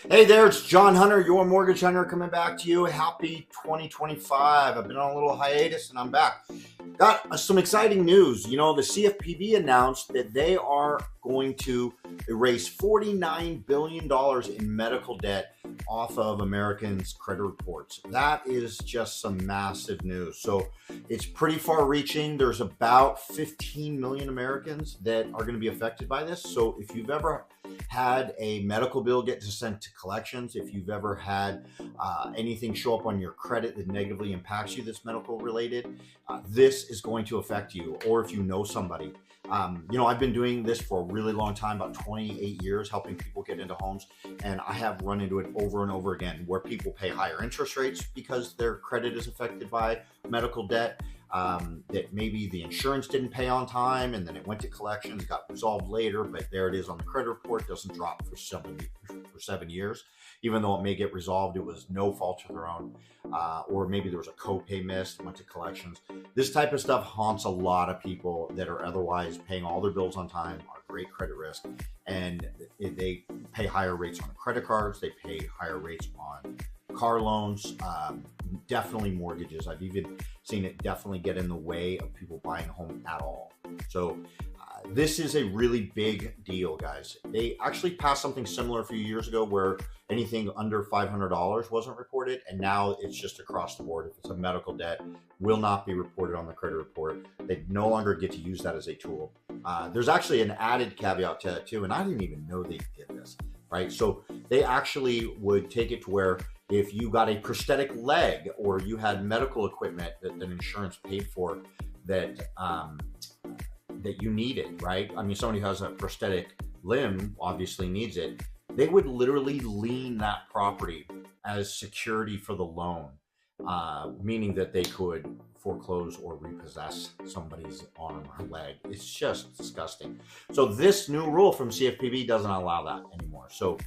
Hey there, it's John Hunter, your mortgage hunter, coming back to you. Happy 2025. I've been on a little hiatus and I'm back. Got some exciting news. You know, the CFPB announced that they are going to erase $49 billion in medical debt off of Americans' credit reports. That is just some massive news. So it's pretty far reaching. There's about 15 million Americans that are going to be affected by this. So if you've ever had a medical bill get sent to collections, if you've ever had anything show up on your credit that negatively impacts you that's medical related, this is going to affect you. Or if you know somebody. I've been doing this for a really long time, about 28 years, helping people get into homes. And I have run into it over and over again where people pay higher interest rates because their credit is affected by medical debt. That maybe the insurance didn't pay on time and then it went to collections, got resolved later, but there it is on the credit report, doesn't drop for 7 years. Even though it may get resolved, it was no fault of their own. Or maybe there was a copay missed, went to collections. This type of stuff haunts a lot of people that are otherwise paying all their bills on time, are great credit risk, and they pay higher rates on credit cards, they pay higher rates on car loans, definitely mortgages. I've even seen it definitely get in the way of people buying a home at all. So this is a really big deal, guys. They actually passed something similar a few years ago where anything under $500 wasn't reported, and now it's just across the board. If it's a medical debt, will not be reported on the credit report. They no longer get to use that as a tool. There's actually an added caveat to it too, and I didn't even know they did this, right? So they actually would take it to where if you got a prosthetic leg or you had medical equipment that insurance paid for that you needed, right? I mean, somebody who has a prosthetic limb obviously needs it. They would literally lien that property as security for the loan, meaning that they could foreclose or repossess somebody's arm or leg. It's just disgusting. So this new rule from CFPB doesn't allow that anymore. So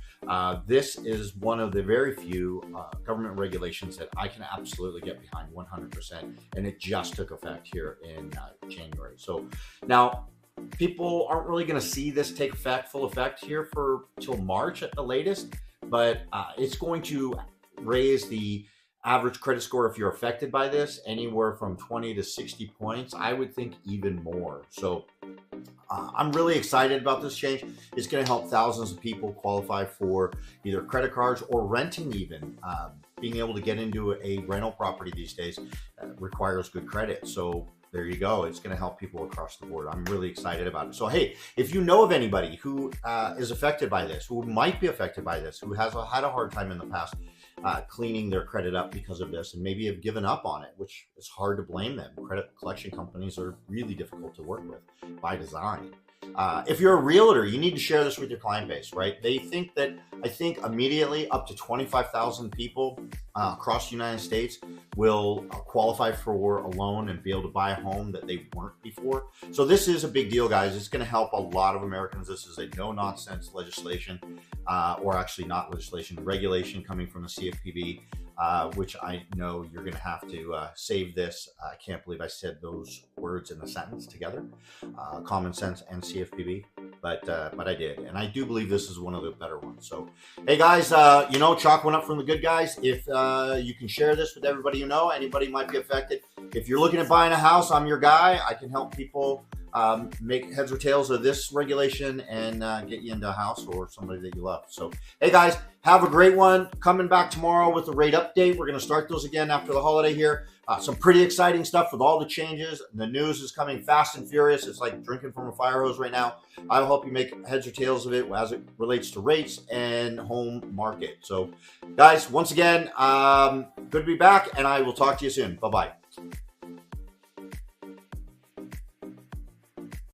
this is one of the very few government regulations that I can absolutely get behind 100%. And it just took effect here in January. So now people aren't really going to see this take effect, full effect here till March at the latest, but it's going to raise the average credit score if you're affected by this anywhere from 20 to 60 points. I would think even more. So I'm really excited about this change. It's going to help thousands of people qualify for either credit cards or renting even. Being able to get into a rental property these days requires good credit. So there you go. It's going to help people across the board. I'm really excited about it. So, hey, if you know of anybody who is affected by this, who might be affected by this, who has had a hard time in the past cleaning their credit up because of this and maybe have given up on it, which is hard to blame them. Credit collection companies are really difficult to work with by design. If you're a realtor, you need to share this with your client base, right? I think immediately up to 25,000 people across the United States will qualify for a loan and be able to buy a home that they weren't before. So this is a big deal, guys. It's going to help a lot of Americans. This is a no-nonsense legislation, or actually not legislation, regulation coming from the CFPB. Which I know you're going to have to save this. I can't believe I said those words in a sentence together, common sense and CFPB, but I did. And I do believe this is one of the better ones. So, hey guys, chalk one up from the good guys. If you can share this with everybody you know, anybody might be affected. If you're looking at buying a house, I'm your guy. I can help people make heads or tails of this regulation and get you into a house or somebody that you love. So, hey guys, have a great one. Coming back tomorrow with a rate update. We're going to start those again after the holiday here. Some pretty exciting stuff with all the changes. The news is coming fast and furious. It's like drinking from a fire hose right now. I will help you make heads or tails of it as it relates to rates and home market. So, guys, once again, good to be back, and I will talk to you soon. Bye-bye.